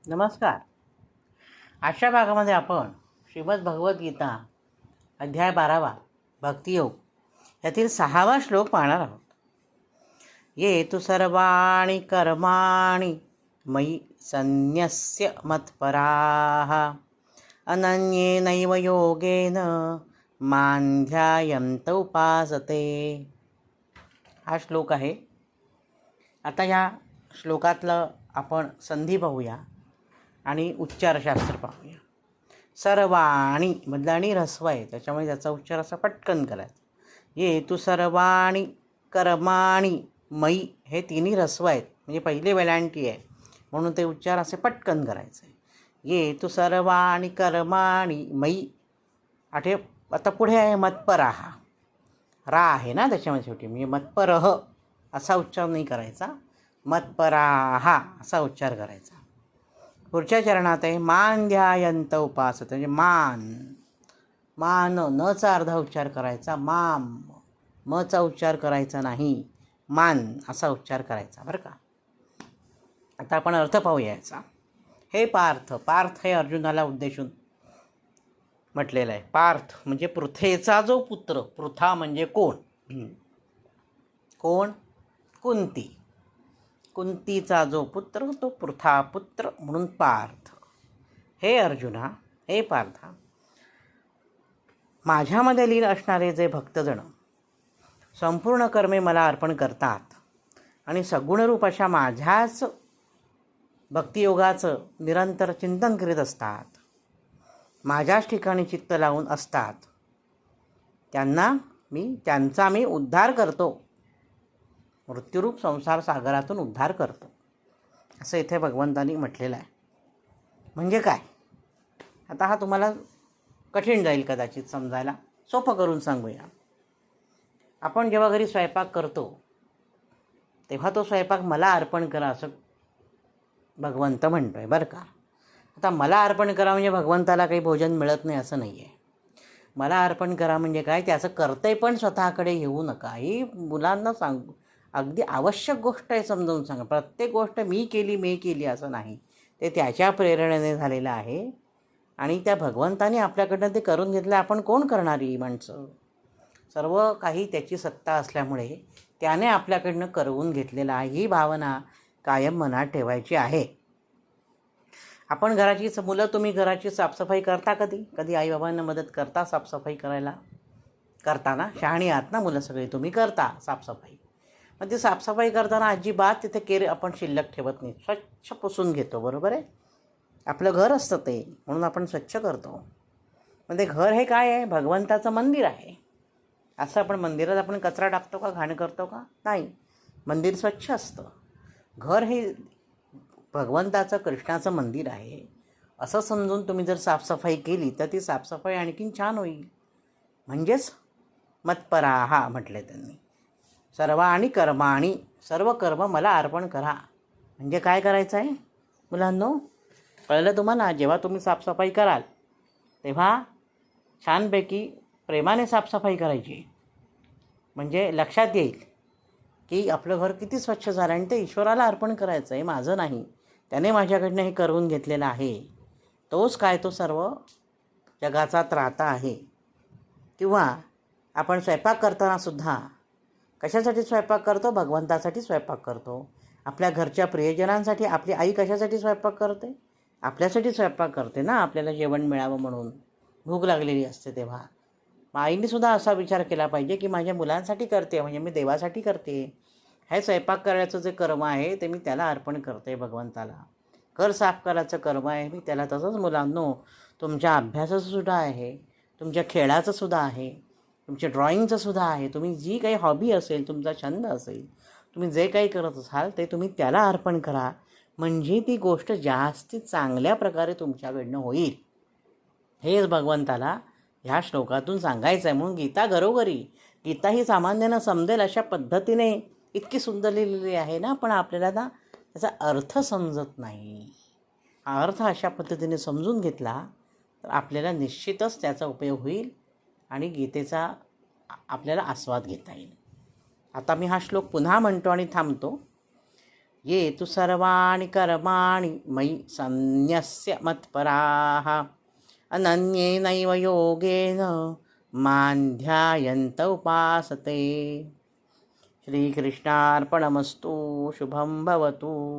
नमस्कार. आजच्या भागामध्ये आपण श्रीमद भगवद्गीता अध्याय 12 भक्तियोग यातील 6वा श्लोक पाहणार आहोत. ये तु सर्वाणि कर्माणि मयि संन्यस्य मत्पराः अनन्येनैव योगेन मां ध्यायन्त उपासते. हा श्लोक आहे. आता या श्लोकातलं आपण संधी पाहूया आणि उच्चारशास्त्र पाहूया. सर्वाणी मधला आणि ऱ्हस्व आहे, त्याच्यामुळे त्याचा उच्चार असा पटकन करायचा. ये तु सर्वाणी कर्माणी मयी हे तिन्ही ऱ्हस्व आहेत, म्हणजे पहिले वेलांटी आहे म्हणून ते उच्चार असे पटकन करायचे. ये तु सर्वाणी कर्माणी मयी. आता पुढे आहे मत्पराः. रा आहे ना त्याच्यामध्ये शेवटी, म्हणजे मत्परः असा उच्चार नाही करायचा, मत्पराः असा उच्चार करायचा. पुढच्या चरणात आहे मां ध्यायन्त उपासते, म्हणजे मान नचा अर्धा उच्चार करायचा, माम मचा उच्चार करायचा नाही, मान असा उच्चार करायचा बरं का. आता आपण अर्थ पाहूया याचा. हे पार्थ हे अर्जुनाला उद्देशून म्हटलेलं आहे. पार्थ म्हणजे पृथेचा जो पुत्र, पृथा म्हणजे कोण, कुंतीचा जो पुत्र तो पृथा पुत्र म्हणून पार्थ. हे अर्जुना, हे पार्था, माझ्यामध्ये लीन असणारे जे भक्तजण संपूर्ण कर्मे मला अर्पण करतात आणि सगुणरूप अशा माझ्याच भक्तियोगाचं निरंतर चिंतन करीत असतात, माझ्याच ठिकाणी चित्त लावून असतात, त्यांचा मी उद्धार करतो, मृत्यूरूप संसार सागरातून उद्धार करतो, असं इथे भगवंतांनी म्हटलेलं आहे. म्हणजे काय? आता हा तुम्हाला कठीण जाईल कदाचित समजायला, सोपं करून सांगूया. आपण जेव्हा घरी स्वयंपाक करतो तेव्हा तो स्वयंपाक मला अर्पण करा असं भगवंत म्हणतोय बरं का. आता मला अर्पण करा म्हणजे भगवंताला काही भोजन मिळत नाही असं नाही आहे. मला अर्पण करा म्हणजे काय, त्याचं कर्तव्य पण स्वतःकडे येऊ नका. ही मुलांना सांगू, अगदी आवश्यक गोष्ट आहे, समजावून सांगा. प्रत्येक गोष्ट मी केली असं नाही, ते त्याच्या प्रेरणेने झालेलं आहे आणि त्या भगवंताने आपल्याकडनं ते करून घेतलं. आपण कोण करणारी माणसं, सर्व काही त्याची सत्ता असल्यामुळे त्याने आपल्याकडनं करवून घेतलेलं आहे. ही भावना कायम मनात ठेवायची आहे. आपण तुम्ही घराची साफसफाई करता कधी आईबाबांना मदत करता साफसफाई करायला? करता ना, शहाणी आहात ना मुलं सगळी, तुम्ही करता साफसफाई. मग ती साफसफाई करताना अजिबात तिथे आपण शिल्लक ठेवत नाही, स्वच्छ पुसून घेतो, बरोबर आहे. आपलं घर असतं ते, म्हणून आपण स्वच्छ करतो. म्हणजे घर हे काय आहे, भगवंताचं मंदिर आहे. असं आपण मंदिरात आपण कचरा टाकतो का, घाण करतो का? नाही, मंदिर स्वच्छ असतं. घर हे भगवंताचं, कृष्णाचं मंदिर आहे असं समजून तुम्ही जर साफसफाई केली तर ती साफसफाई आणखीन छान होईल. म्हणजेच मत्पराः म्हटले त्यांनी. सर्वाणि कर्माणि, सर्व कर्म मला अर्पण करा. म्हणजे काय करायचं आहे मुलांनो, कळलं तुम्हाला? जेव्हा तुम्ही साफसफाई कराल तेव्हा छानपैकी प्रेमाने साफसफाई करायची, म्हणजे लक्षात येईल की आपलं घर किती स्वच्छ झालं आणि ते ईश्वराला अर्पण करायचं आहे, माझं नाही. त्याने माझ्याकडनं हे करून घेतलेलं आहे. तोच काय, तो सर्व जगाचा त्राता आहे. किंवा आपण स्वयंपाक करताना सुद्धा कशासाठी स्वयंपाक करतो? भगवंतासाठी स्वयंपाक करतो. आपल्या घरच्या प्रियजनांसाठी. आपली आई कशासाठी स्वयंपाक करते? आपल्यासाठी स्वयंपाक करते ना, आपल्याला जेवण मिळावं म्हणून. भूक लागलेली असते तेव्हा. मग आईनेसुद्धा असा विचार केला पाहिजे की माझ्या मुलांसाठी करते, म्हणजे मी देवासाठी करते. हे स्वयंपाक करायचं जे कर्म आहे ते मी त्याला अर्पण करते भगवंताला. घर साफ करायचं कर्म आहे मी त्याला. तसंच मुलांनो, तुमच्या अभ्यासाचं सुद्धा आहे, तुमच्या खेळाचं सुद्धा आहे, तुमच्या ड्रॉइंगचं सुद्धा आहे. तुम्ही जी काही हॉबी असेल, तुमचा छंद असेल, तुम्ही जे काही करत असाल ते तुम्ही त्याला अर्पण करा. म्हणजे ती गोष्ट जास्त चांगल्या प्रकारे तुमच्याकडनं होईल. हेच भगवंताला ह्या श्लोकातून सांगायचं आहे. म्हणून गीता घरोघरी, गीता ही सामान्यांना समजेल अशा पद्धतीने इतकी सुंदर लिहिलेली आहे ना, पण आपल्याला ना त्याचा अर्थ समजत नाही. हा अर्थ अशा पद्धतीने समजून घेतला तर आपल्याला निश्चितच त्याचा उपयोग होईल आणि गीतेचा आपल्याला आस्वाद घेता येईल. आता मी हा श्लोक पुन्हा म्हणतो आणि थांबतो. ये तु सर्वाणि कर्माणि मयि सन्न्यस्य मत्पराः अनन्येनैव योगेन मां ध्यायन्त उपासते. श्रीकृष्णार्पणमस्तु. शुभं भवतु.